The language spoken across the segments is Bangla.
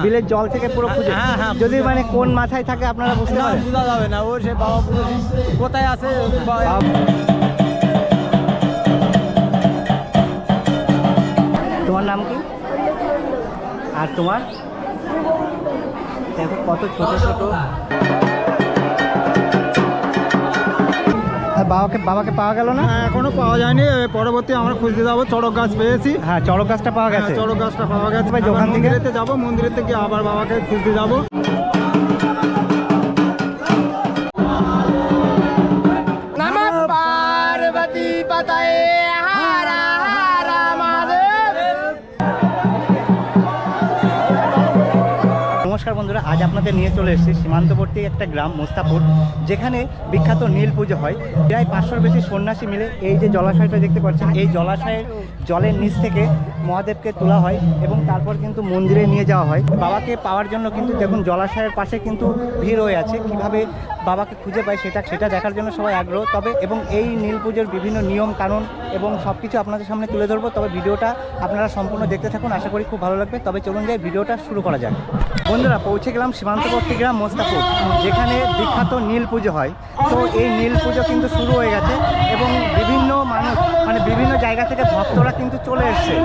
বিলের জল থেকে পুরো খুঁজে। যদি মানে কোন মাথায় থাকে আপনারা বুঝতে পারেন? বোঝা যাবে না, ও সে বাবা কোথায় আছে। তোমার নাম কি? আর তোমার? দেখো কত ছোট ছোট। বাবাকে পাওয়া গেল না? এখনো পাওয়া যায়নি, পরবর্তী আমরা খুঁজতে যাবো। চড়ক গাছ পেয়েছি। হ্যাঁ, চড়ক গাছটা পাওয়া গেছে। চড়ক গাছটা পাওয়া গেছে। ওখান থেকে যাবো, মন্দিরের থেকে আবার বাবাকে খুঁজতে যাবো। পার্বতী পাতায় হারা হারা মহাদেব। নমস্কার বন্ধুরা, আজ আপনাদের নিয়ে চলে এসেছি সীমান্তবর্তী একটা গ্রাম মোস্তাপুর, যেখানে বিখ্যাত নীল পুজো হয়। প্রায় 500-র বেশি সন্ন্যাসী মিলে এই যে জলাশয়টা দেখতে পাচ্ছেন, এই জলাশয়ের জলের নিচ থেকে মহাদেবকে তোলা হয় এবং তারপর কিন্তু মন্দিরে নিয়ে যাওয়া হয়। বাবাকে পাওয়ার জন্য কিন্তু দেখুন জলাশয়ের পাশে কিন্তু ভিড় হয়ে আছে। কিভাবে বাবাকে খুঁজে পায় সেটা দেখার জন্য সবাই আগ্রহ। তবে এবং এই নীল পুজোর বিভিন্ন নিয়ম কানুন এবং সব কিছু আপনাদের সামনে তুলে ধরবো। তবে ভিডিওটা আপনারা সম্পূর্ণ দেখতে থাকুন, আশা করি খুব ভালো লাগবে। তবে চলুন যাই, ভিডিওটা শুরু করা যাক। বন্ধুরা, পৌঁছে গেলাম সীমান্তবর্তী গ্রাম মোস্তাপুর, যেখানে বিখ্যাত নীল পুজো হয়। তো এই নীল পুজো কিন্তু শুরু হয়ে গেছে এবং বিভিন্ন মানুষ মানে বিভিন্ন জায়গা থেকে ভক্তরা কিন্তু চলে এসছে।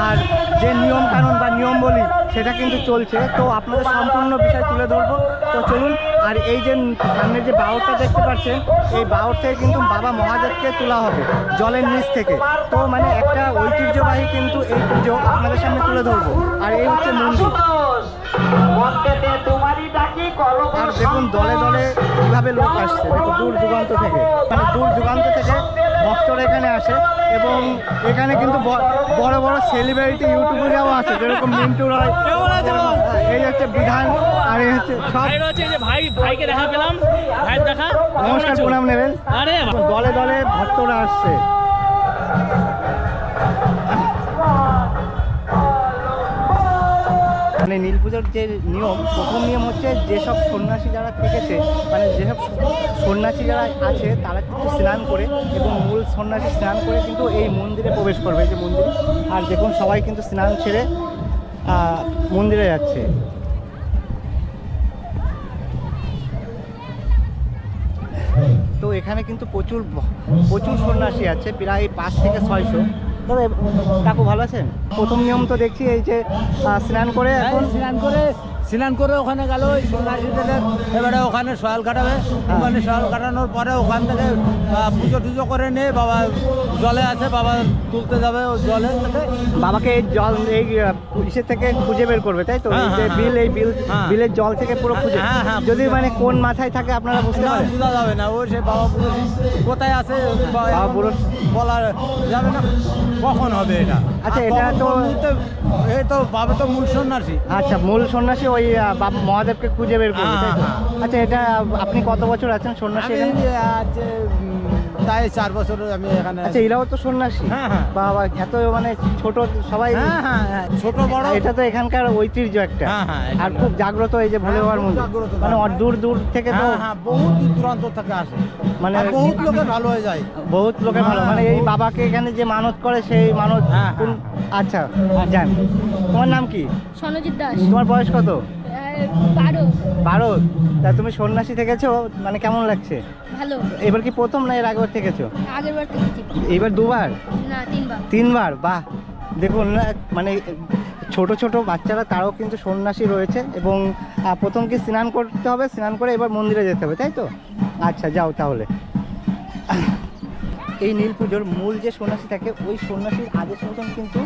আর যে নিয়ম কানুন বা নিয়ম বলি সেটা কিন্তু চলছে। তো আপনাদের সম্পূর্ণ বিষয় তুলে ধরবো। তো চলুন। আর এই যে সামনে যে বাউরটা দেখতে পাচ্ছেন, এই বাউর থেকে কিন্তু বাবা মহাদেবকে তোলা হবে জলের নিচ থেকে। তো মানে একটা ঐতিহ্যবাহী কিন্তু এই পুজো আপনাদের সামনে তুলে ধরবো। আর এই হচ্ছে মন্দির। আর দেখুন দলে দলে কীভাবে লোক আসছে, দেখুন দূর যুগান্ত থেকে, মানে দূর যুগান্ত থেকে ভক্তরা এখানে আসে। এবং এখানে কিন্তু বড় বড় সেলিব্রিটি ইউটিউবাররাও আছে, যেরকম মিন্টু রয়, এই হচ্ছে বিধান, আর এই হচ্ছে সব। ভাইকে দেখা পেলাম, ভাইয়ের দেখা। নমস্কার, প্রণাম নেবেন। আরে দলে দলে ভক্তরা আসছে। মানে নীল পুজোর যে নিয়ম, প্রথম নিয়ম হচ্ছে যেসব সন্ন্যাসী যারা থেকেছে, মানে যেসব সন্ন্যাসী যারা আছে তারা কিন্তু স্নান করে এবং মূল সন্ন্যাসী স্নান করে কিন্তু এই মন্দিরে প্রবেশ করবে, এই যে মন্দিরে। আর দেখুন সবাই কিন্তু স্নান ছেড়ে মন্দিরে যাচ্ছে। তো এখানে কিন্তু প্রচুর সন্ন্যাসী আছে, প্রায় 500 থেকে 600। তবে কাকু ভালো আছেন? প্রথম নিয়ম তো দেখছি এই যে স্নান করে, এখন স্নান করে ওখানে গেল ওই সন্ন্যাসীদের। এবারে ওখানে সয়াল কাটাবে, ওখানে সয়াল কাটানোর পরে ওখান থেকে পুজো টুজো করে নিয়ে বাবা জলে আছে, বাবা তুলতে যাবে ও জলে থেকে। বাবাকে এই জল এই ইসের থেকে খুঁজে বের করবে, তাই তো? এই যে বিলের জল থেকে পুরো খুঁজে। যদি মানে কোন মাথায় থাকে আপনারা বুঝতে পারেন? বোঝা যাবে না, ও সে বাবা কোথায় আছে বলা যাবে না, কখন হবে এটা। আচ্ছা, এটা তো এই তো বাবা তো মূল সন্ন্যাসী। আচ্ছা, মূল সন্ন্যাসী ওই মহাদেবকে খুঁজে বের করবে, তাই তো? আচ্ছা, এটা আপনি কত বছর আছেন সন্ন্যাসী? তাই 4 বছর আমি এখানে। আচ্ছা, এরাও তো সন্ন্যাসী? বাবা, এত মানে ছোট সবাই, ছোট বড়, এটা তো এখানকার ঐতিহ্য একটা। আর খুব জাগ্রত এই যে ভোলে বাবার মন্দির, মানে দূর দূর থেকে তো বহুত দূর দূরান্ত থেকে আসে, মানে বহুত লোকের ভালো হয়ে যায়, বহুত লোকের ভালো। মানে এই বাবাকে এখানে যে মানত করে সেই মানত। আচ্ছা, জান, তোমার নাম কি? সনজিৎ দাস। তোমার বয়স কত? 12। তা তুমি সন্ন্যাসী থেকেছো, মানে কেমন লাগছে? ভালো। এবার কি প্রথম না এর আগের থেকেছো? আগেরবার থেকেছি। এইবার 2বার? না, 3বার। 3বার? বাহ, দেখুন না, মানে ছোট ছোট বাচ্চারা তারাও কিন্তু সন্ন্যাসী রয়েছে। এবং প্রথম কি স্নান করতে হবে, স্নান করে এবার মন্দিরে যেতে হবে, তাই তো? আচ্ছা, যাও তাহলে। এই নীল পুজোর মূল যে সন্ন্যাসী থাকে, ওই সন্ন্যাসীর আদেশ মতন কিন্তু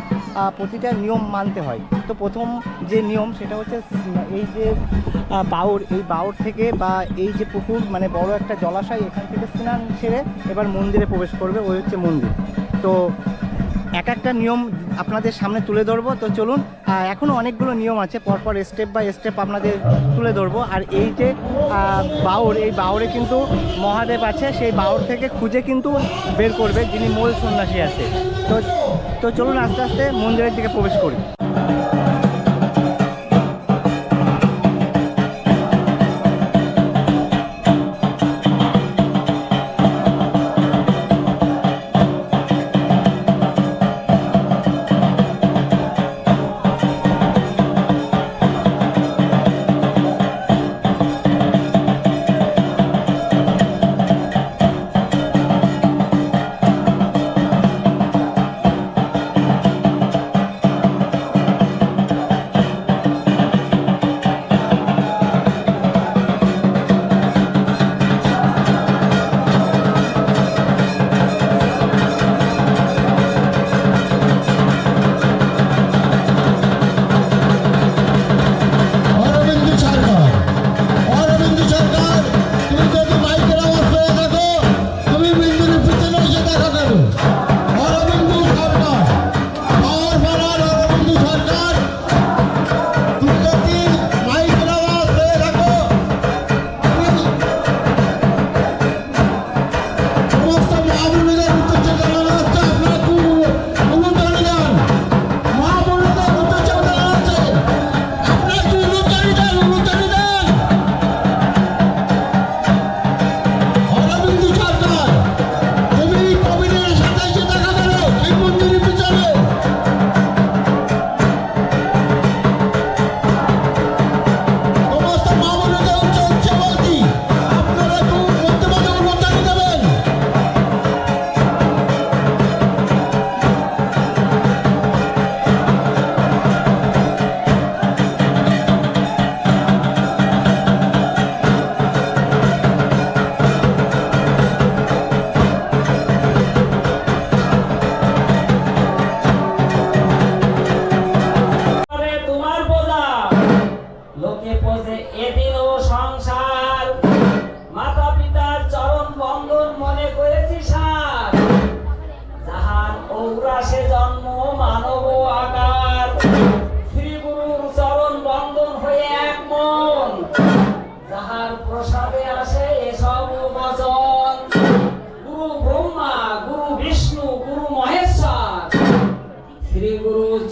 প্রতিটা নিয়ম মানতে হয়। তো প্রথম যে নিয়ম সেটা হচ্ছে এই যে বাউর, এই বাউর থেকে বা এই যে পুকুর, মানে বড় একটা জলাশয়, এখান থেকে স্নান সেরে এবার মন্দিরে প্রবেশ করবে, ওই হচ্ছে মন্দির। তো এক একটা নিয়ম আপনাদের সামনে তুলে ধরবো। তো চলুন, এখনও অনেকগুলো নিয়ম আছে, পরপর স্টেপ বাই স্টেপ আপনাদের তুলে ধরবো। আর এই যে বাউর, এই বাউরে কিন্তু মহাদেব আছে, সেই বাউর থেকে খুঁজে কিন্তু বের করবে যিনি মূল সন্ন্যাসী আছে। তো চলুন আস্তে আস্তে মন্দিরের দিকে প্রবেশ করি।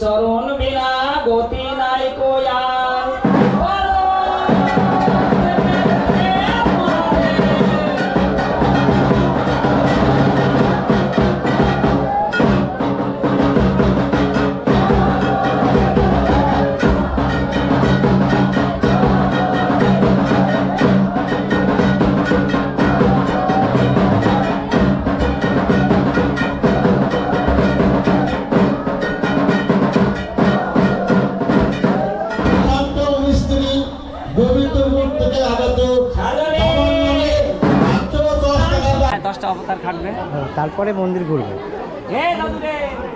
চরণ বিনা গতি নাই কোয়ার মিস্ত্রি গোবিন্দপুর থেকে আগত দশটা অবতার খাটবে তারপরে মন্দির ঘুরবো।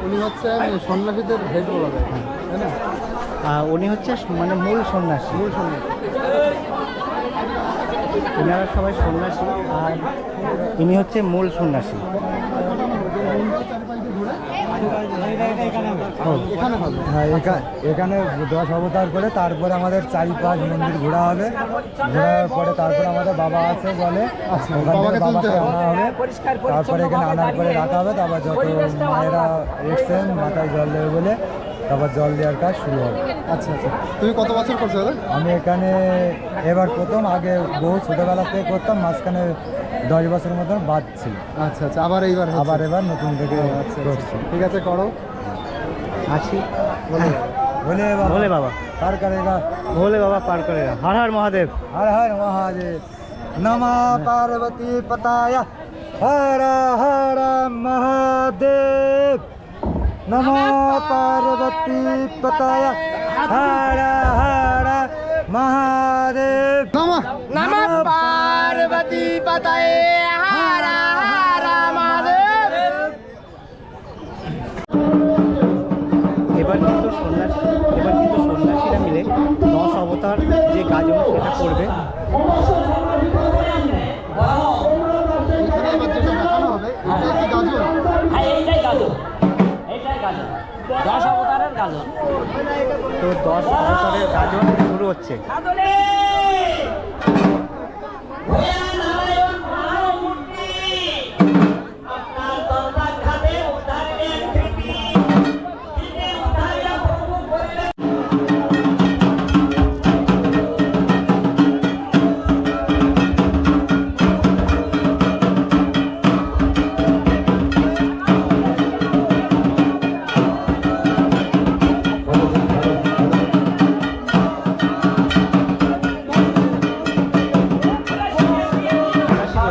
উনি হচ্ছে সন্ন্যাসীদের হেড বলা যায়, তাই না? উনি হচ্ছে মানে মূল সন্ন্যাসী। মূল সন্ন্যাসী। এনারা সবাই সন্ন্যাসী আর ইনি হচ্ছে মূল সন্ন্যাসী। এখানে হবে। হ্যাঁ, এখানে 10 অবতার করে তারপরে আমাদের 4-5 মন্দির ঘোরা হবে। ঘোরার পরে তারপরে আমাদের বাবা আছে বলে ওখান থেকে বাবাকে তুলতে বাবাকে হবে। আনা হবে, তারপরে এখানে আনার পরে রাখা হবে, তারপর যত মায়েরা এসছেন মাথায় জল দেবে বলে তারপর জল দেওয়ার কাজ শুরু হবে। আচ্ছা আচ্ছা, তুমি কত বছর করছো দাদা? আমি এখানে এবার প্রথম, আগে বহু ছোটোবেলা থেকে করতাম, মাঝখানে 10 বছরের মতন বাদ ছিল, আচ্ছা আচ্ছা, আবার এইবার হচ্ছে। আবার এবার নতুন থেকে আচ্ছা করছি। ঠিক আছে, করো। আছি বলে ভোলে বাবা, পার করেগা, ভোলে বাবা পার করে হর হর মহাদেব। हर हर महादेव, नमः पार्वती पताय, हर हर महादेव, नमः पार्वती पताय, हर हर महादेव, নমঃ পার্বতী পতায়ে হর হর মহাদেব। এবার কিন্তু সন্ন্যাসীরা মিলে 10 অবতার যে গাজন সেটা করবে। এখানে এবার যেটা দেখানো হবে এটা কি গাজন? হ্যাঁ এইটাই গাজন, এইটাই গাজন, 10 অবতারের গাজন। তো 10 অবতারের গাজন শুরু হচ্ছে।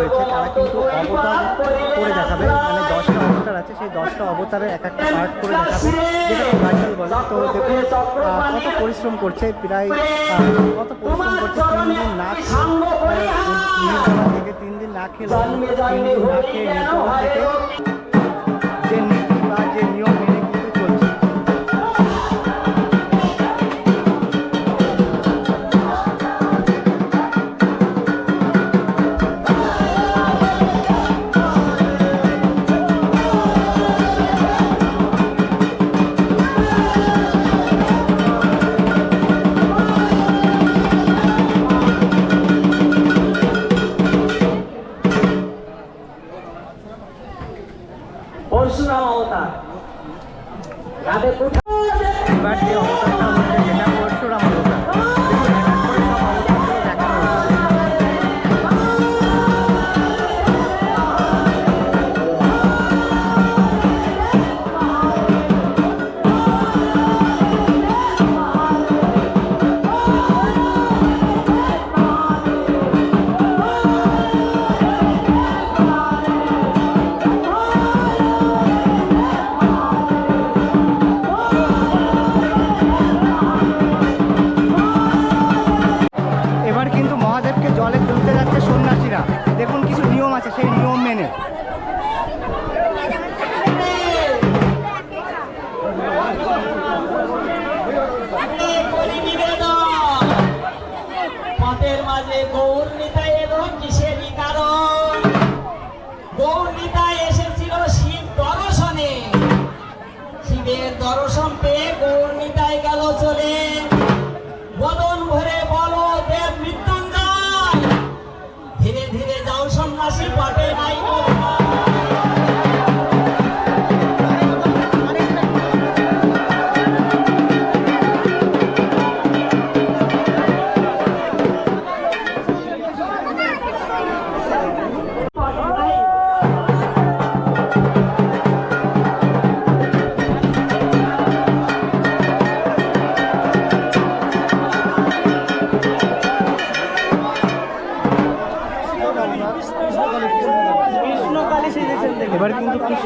রয়েছে তারা কিন্তু অবতার করে দেখাবে, মানে 10টা অবতার আছে, সেই 10টা অবতারের এক একটা পার্ট করে দেখাবে, যেটাকে ভার্চুয়াল বলে। তো দেখুন কত পরিশ্রম করছে, প্রায় কত পরিশ্রম করছে, 3 দিন না খেয়ে নির্জলা থেকে 3 দিন না খেয়ে 3 দিন না খেয়ে নির্জলা থেকে যে নীতি বা যে নিয়ম মেনে কিন্তু চলছে। পরশুরাম অবতার রাধে এবার যে অবতারটা হচ্ছে সেটা পরশুরাম অবতার। দেখুন, এক এক করে সব অবতারগুলো দেখানো হচ্ছে।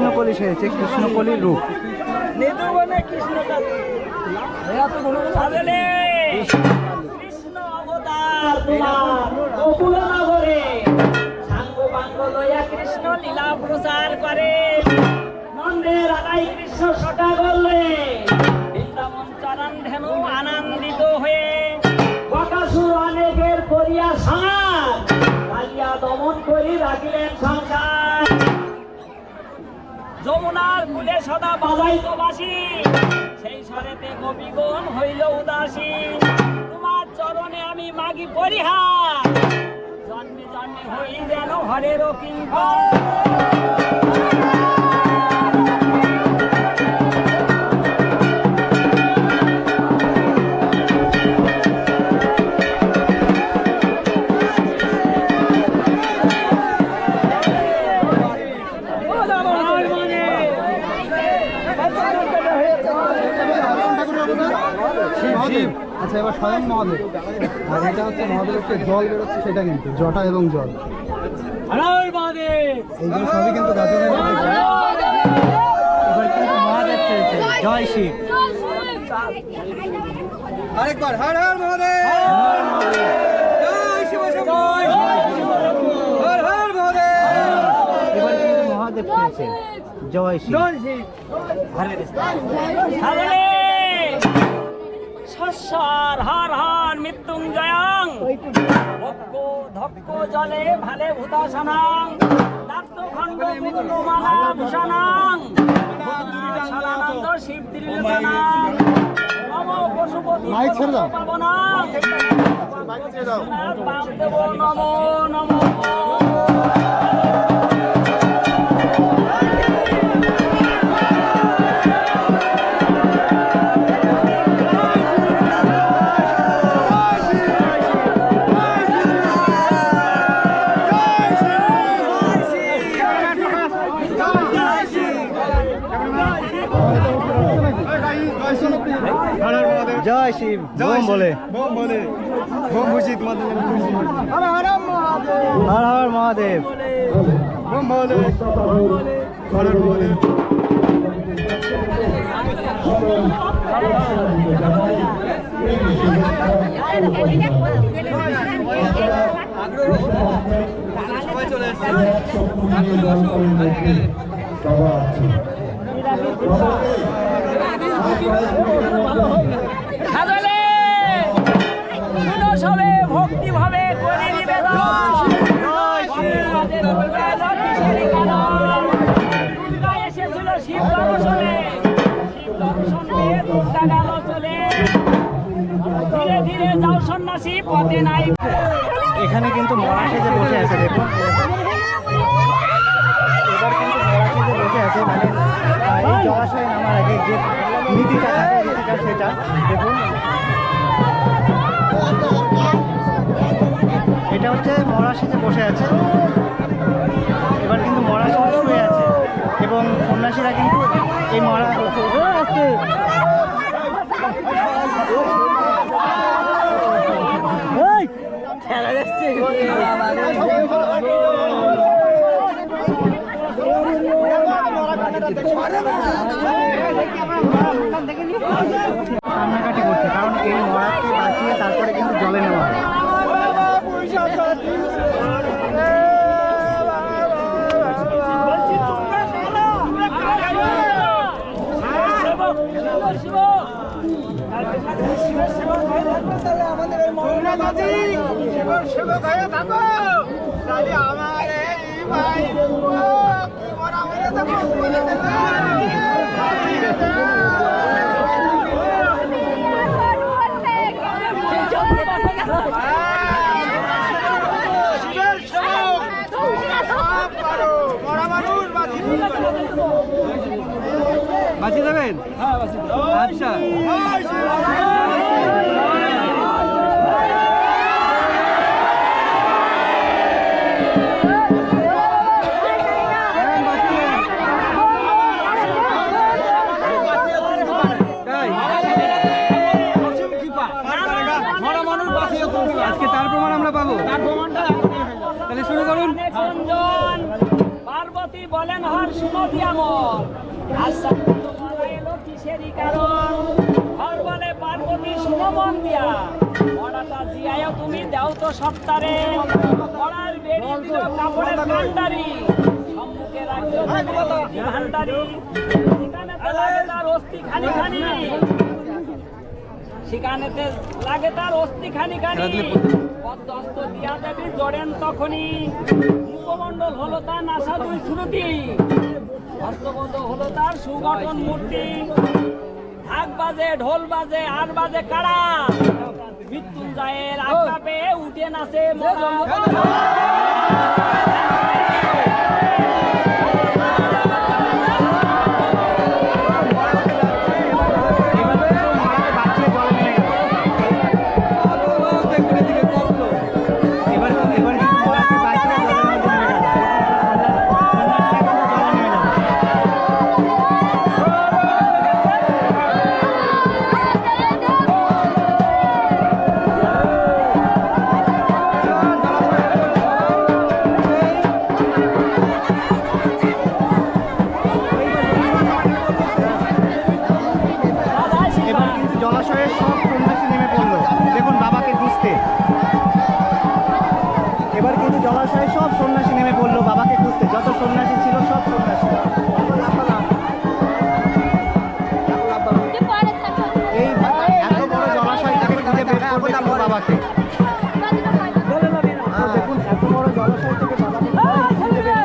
কৃষ্ণকলি সেরেছে, কৃষ্ণকলির রূপ। কৃষ্ণ অবতার তোমার গোকুল নগরে, সাঙ্গ পাঙ্গ লইয়া কৃষ্ণ লীলা প্রচার করে। নন্দের আদায় কৃষ্ণ সটা করলে, বৃন্দাবন চরণ ধেনু আনন্দিত হয়ে। বকাসুর অনেকের করিয়া সার, কালিয়া দমন করি রাখিলেন সংসার। যমুনার কূলে সদা বাজাইত বাসি, সেই স্বরেতে গোপীগণ হইল উদাসী। তোমার চরণে আমি মাগি পরিহার, জন্মে জন্মে হই যেন হরের কিঙ্কর। শিব। আচ্ছা, এবার স্বয়ং মহাদেব। আর এটা হচ্ছে মহাদেবের যে জল বেরোচ্ছে সেটা কিন্তু জটা এবং জল, এইগুলো সবই কিন্তু গাজনের মধ্যে পড়ে। এবার কিন্তু মহাদেব সেরেছে, জয় শিব। আরেকবার হর হর মহাদেব, জয় শিব শম্ভু, হর হর মহাদেব। এবার কিন্তু মহাদেব সেরেছে, জয় শিব। হরে কৃষ্ণ। হরে শস্যর হর হর মৃত্যুঞ্জয়ং, ভক্ষ ধক্ষ জলে ভালে ভূতাসনং, দাত্তখণ্ড মুকুটমালা ভূষণং, ভূতাশালানন্দ শিব ত্রিলোচনং, নম পশুপতি পাবনং, বামদেব নমো নমো। জয় শিব। বোম বলে, বোম খুশি তোমাদের হর হর মহাদেব, হর হর মহাদেব। বোম বলে, হর হর মহাদেব। সবাই চলে এসছে। সাজলে শুনো সবে ভক্তি ভাবে করে নিবেদন, দুর্গা এসেছিল শিব দর্শনে, শিব দর্শনে দুর্গা গেল চলে। ধীরে ধীরে যাও সন্ন্যাসী পথে নাই। এখানে কিন্তু মরা সেজে বসে আছে, দেখুন। এবার কিন্তু মরা সেজে বসে আছে, মানে এই জলাশয়ে নামার আগে যে নীতিটা থাকে, নীতিটা সেটা দেখুন। এটা হচ্ছে মরা সেজে বসে আছে। এবার কিন্তু মরা সেজে শুয়ে আছে এবং সন্ন্যাসীরা কিন্তু এই মরা আসছে। খেলা যাচ্ছে। কান্নাকাটি করছে, কারণ এই মরাকে বাঁচিয়ে তারপরে কিন্তু জলে নেওয়া হয়। বাঁচিয়ে দেবেন? আচ্ছা, আজকে তার প্রমাণ আমরা পাবো। তাহলে শুরু করুন। পার্বতী বলেন হর শুনো দাও দিয়া মন আশা মরা এলো কিসেরই কারণ ঘর বলে পার্বতী শুনো মন দিয়া মরাটা জিয়ায় তুমি দাও তো সপ্তাহে মরার বেরি দিল কাপড়ের ভান্ডারি সম্মুখে রাখলো ভান্ডারি সেখানে তো লাগে তার অস্থি খানি খানি সেখানেতে লাগে তার অস্থি খানি খানি পদ্মস্ত দিয়া দেবী জড়েন তখনই মুখমণ্ডল হলো তার নাসা দুই শ্রুতি হস্তবদ্ধ হলো তার সুগঠন মূর্তি ঢাক বাজে ঢোল বাজে আর বাজে কাড়া মৃত্যুঞ্জয়ের আজ্ঞা পেয়ে উঠে নাচে মোরা জলাশয়ের সব সন্ন্যাসী নেমে পড়লো দেখুন বাবাকে খুঁজতে। এবার কিন্তু জলাশয়ে সব সন্ন্যাসী নেমে পড়লো বাবাকে খুঁজতে, যত সন্ন্যাসী ছিল সব সন্ন্যাসী। এই এত বড় জলাশয় থেকে খুঁজে বের করবে কিন্তু বাবাকে। তো দেখুন এত বড় জলাশয় থেকে বাবাকে খুঁজে বের করবে।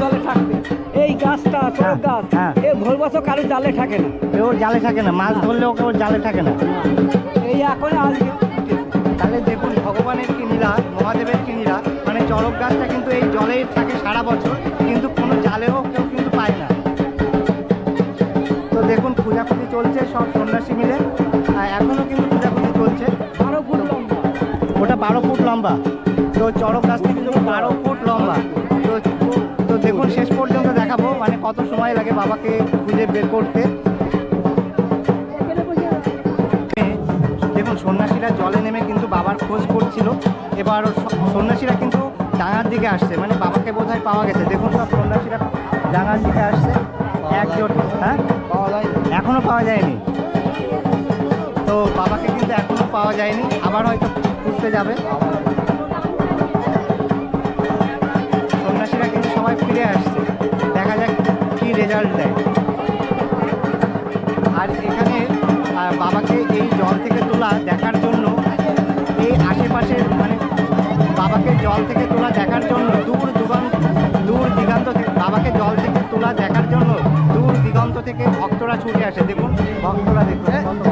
জলে থাকবে এই গাছটা চড়ক গাছ হ্যাঁ। এ ভোর বছর কারো জালে থাকে না, ওর জালে থাকে না, মাছ ধরলেও ওর জালে থাকে না। এই এখন আজকে তাহলে দেখুন ভগবানের কি নীলা, মহাদেবের কি নীলা, মানে চড়ক গাছটা কিন্তু এই জলেই থাকে সারা বছর, কিন্তু কোনো জালেও কেউ কিন্তু পায় না। তো দেখুন খোঁজাখুঁজি চলছে সব সন্ন্যাসী মিলে, আর এখনও কিন্তু খোঁজাখুঁজি চলছে। 12 ফুট লম্বা, ওটা 12 ফুট লম্বা, তো চড়ক গাছটা কিন্তু 12 ফুট লম্বা। তো তো দেখুন শেষ পর্যন্ত দেখাবো মানে কত সময় লাগে বাবাকে খুঁজে বের করতে। দেখুন সন্ন্যাসীরা জলে নেমে কিন্তু বাবার খোঁজ করছিল। এবার সন্ন্যাসীরা কিন্তু ডাঙার দিকে আসছে, মানে বাবাকে বোধহয় পাওয়া গেছে। দেখুন সব সন্ন্যাসীরা ডাঙার দিকে আসছে একজোট। হ্যাঁ, পাওয়া যায় এখনো পাওয়া যায়নি, তো বাবাকে কিন্তু এখনো পাওয়া যায়নি, আবার হয়তো খুঁজতে যাবে। সন্ন্যাসীরা কিন্তু সবাই ফিরে আসছে, দেখা যাক কি রেজাল্ট দেয়। আর এখানে বাবাকে এই জল থেকে তোলা দেখার জন্য এই আশেপাশের মানে বাবাকে জল থেকে তোলা দেখার জন্য দূর দিগন্ত থেকে বাবাকে জল থেকে তোলা দেখার জন্য দূর দিগন্ত থেকে ভক্তরা ছুটে আসে। দেখুন ভক্তরা দেখুন কত।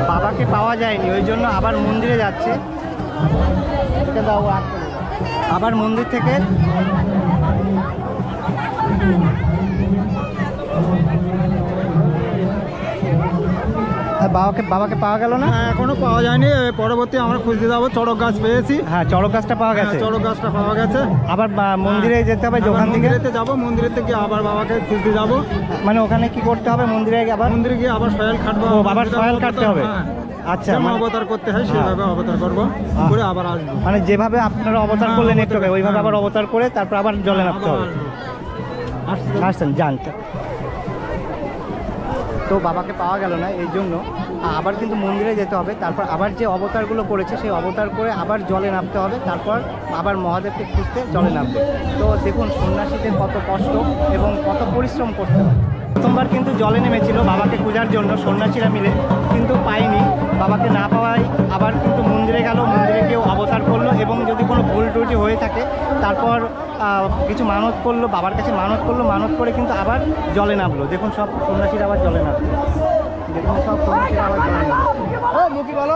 বাবাকে পাওয়া যায়নি, ওই জন্য আবার মন্দিরে যাচ্ছে। আবার মন্দির থেকে বাবাকে পাওয়া গেল না, এখনো পাওয়া যায়নি। পরবর্তী আমরা খুঁজতে যাবো। চড়ক গাছ পেয়েছি, হ্যাঁ চড়ক গাছটা পাওয়া গেছে। চড়ক গাছটা পাওয়া গেছে। আবার মন্দিরে যেতে হবে, ওখান থেকে মন্দিরেতে যাবো, মন্দিরের থেকে আবার বাবাকে খুঁজতে যাবো। মানে ওখানে কি করতে হবে, মন্দিরে আবার মন্দিরে গিয়ে আবার সয়াল কাটবো। ও বাবার সয়াল কাটতে হবে। হ্যাঁ। আচ্ছা, যেমন মানে অবতার করতে হয় সেভাবে অবতার করবো, করে আবার আসবো। মানে যেভাবে আপনারা অবতার করলেন একটু আগে, ওইভাবে আবার অবতার করে তারপর আবার জলে নামতে হবে। আসছেন যান। তো বাবাকে পাওয়া গেল না, এই জন্য আবার কিন্তু মন্দিরে যেতে হবে। তারপর আবার যে অবতারগুলো করেছে সেই অবতার করে আবার জলে নামতে হবে, তারপর আবার মহাদেবকে খুঁজতে জলে নামবে। তো দেখুন সন্ন্যাসীদের কত কষ্ট এবং কত পরিশ্রম করতে হয়। প্রথমবার কিন্তু জলে নেমেছিল বাবাকে খোঁজার জন্য সন্ন্যাসীরা মিলে, কিন্তু পায়নি। বাবাকে না পাওয়ায় আবার কিন্তু মন্দিরে গেল, মন্দিরে কেউ অবতার করলো এবং যদি কোনো ভুল ত্রুটি হয়ে থাকে তারপর কিছু মানত করলো, বাবার কাছে মানত করলো, মানত করে কিন্তু আবার জলে নামলো। দেখুন সব সন্ন্যাসীরা আবার জলে নামলো, দেখুন সব সন্ন্যাসীরা আবার জলে নামলো। মুখি বলো,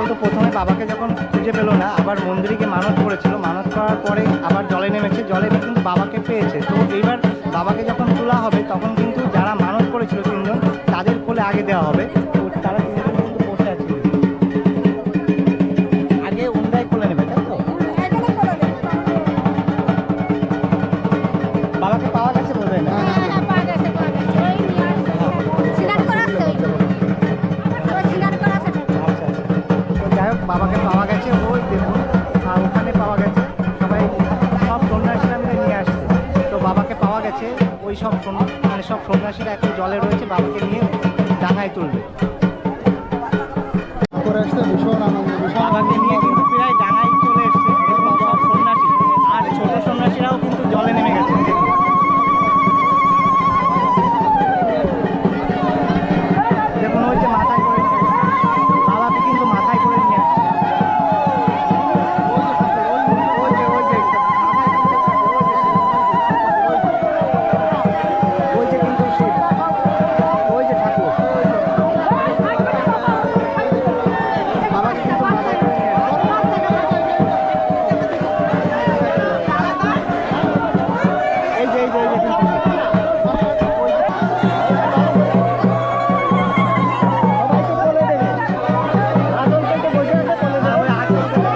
তো প্রথমে বাবাকে যখন খুঁজে পেলো না, আবার মন্দিরে গিয়ে মানত করেছিল, মানত করার পরে আবার জলে নেমেছে, জলে নেমে কিন্তু বাবাকে পেয়েছে। তো এইবার বাবাকে যখন তোলা হবে তখন কিন্তু যারা মানত করেছিল 3 জন তাদের কোলে আগে দেওয়া হবে। তো তারা 3 জন কিন্তু বসে আছে, আগে ওনরাই কোলে নেবে, তাই তো? বাবাকে পাওয়া গেছে বোধ হয় না? যাই হোক বাবাকে পাওয়া গেছে, ওই দেখুন ওখানে পাওয়া গেছে, সবাই সব সন্ন্যাসীরা মিলে নিয়ে আসছে। তো বাবাকে পাওয়া গেছে, ওই সব মানে সব সন্ন্যাসীরা এখন জলে রয়েছে, বাবাকে নিয়ে ডাঙায় তুলবে। করে আসতে ভীষণ আনন্দ, বাবাকে নিয়ে কিন্তু প্রায় ডাঙায় চলে এসছে, দেখুন সব সন্ন্যাসী, আর ছোট সন্ন্যাসীরাও কিন্তু জলে নেমে গেছে। দেখুন ওই যে মাথায় করে বাবাকে কিন্তু মাথায় করে নিয়ে আসছে। ওই যে কিন্তু শিব, ওই যে ঠাকুর, বাবাকে কিন্তু মাথায় করে নিয়ে আসছে। এই যে কিন্তু সবাইকে বলে দেবে, আদল থেকে বসে আছে বলে দেবে, আদল থেকে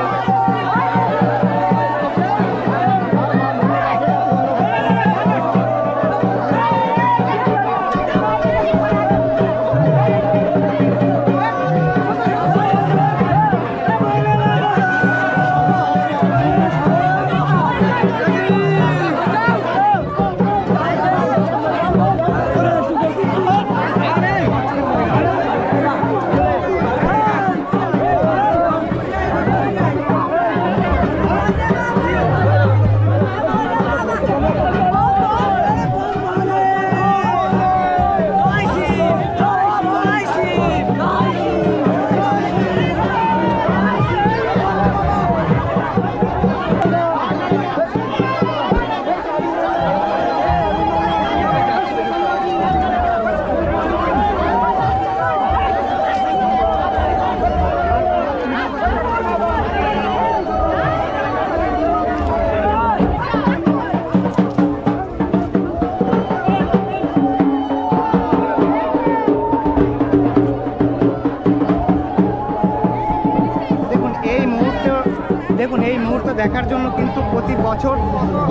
দেখুন এই মুহূর্ত দেখার জন্য কিন্তু প্রতি বছর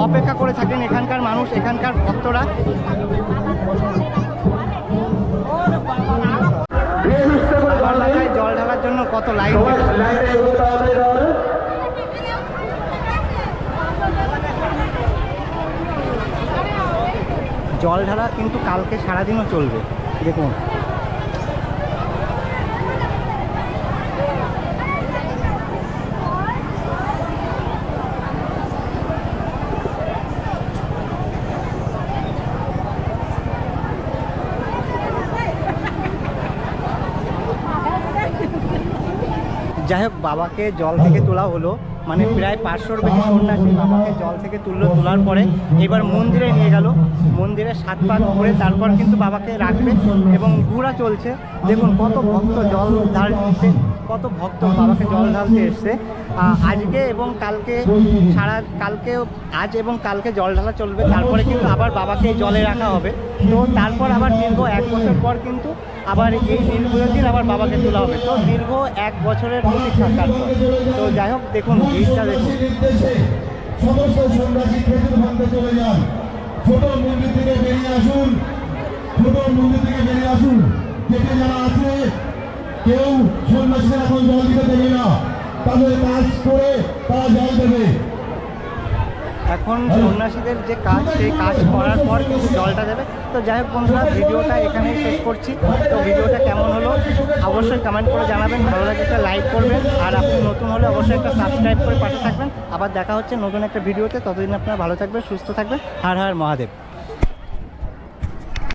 অপেক্ষা করে থাকেন এখানকার মানুষ, এখানকার ভক্তরা। জল ঢালার জন্য কত লাইন, জল ঢালা কিন্তু কালকে সারাদিনও চলবে। দেখুন যাই হোক বাবাকে জল থেকে তোলা হলো, মানে প্রায় 500-র বেশি সন্ন্যাসী বাবাকে জল থেকে তোলার পরে এবার মন্দিরে নিয়ে গেল, মন্দিরে 7 পাক ঘুরে তারপর কিন্তু বাবাকে রাখবে এবং ঘোরা চলছে। দেখুন কত ভক্ত জল ঢালতে, কত ভক্ত বাবাকে জল ঢালতে এসছে। আজকে এবং কালকে আজ এবং কালকে জল ঢালা চলবে, তারপরে কিন্তু আবার বাবাকে জলে রাখা হবে। তো তারপর আবার দীর্ঘ 1 বছর পর কিন্তু আবার এই নীলপুজোর দিন আবার বাবাকে তোলা হবে। তো দীর্ঘ 1 বছরের প্রতীক্ষা তারপর। তো যাই হোক দেখুন ভিড়টা দেখুন, সমস্ত সন্ন্যাসী প্রতিভান্তে চলে যান, ছোট মন্দির থেকে বেরিয়ে আসুন, ছোট মন্দির থেকে বেরিয়ে আসুন। যেতে যারা আছে কেউ সন্ন্যাসীরা এখন জল দিতে দেবে না, তাদের কাজ করে তারা জল দেবে। এখন সন্ন্যাসীদের যে কাজ সেই কাজ করার পর কিন্তু জলটা দেবে। তো যাই হোক বন্ধুরা, ভিডিওটা এখানেই শেষ করছি। তো ভিডিওটা কেমন হলো অবশ্যই কমেন্ট করে জানাবেন, ভালো লাগে একটা লাইক করবেন, আর আপনি নতুন হলে অবশ্যই একটা সাবস্ক্রাইব করে পাশে থাকবেন। আবার দেখা হচ্ছে নতুন একটা ভিডিওতে, ততদিন আপনারা ভালো থাকবেন, সুস্থ থাকবেন। হর হর মহাদেব।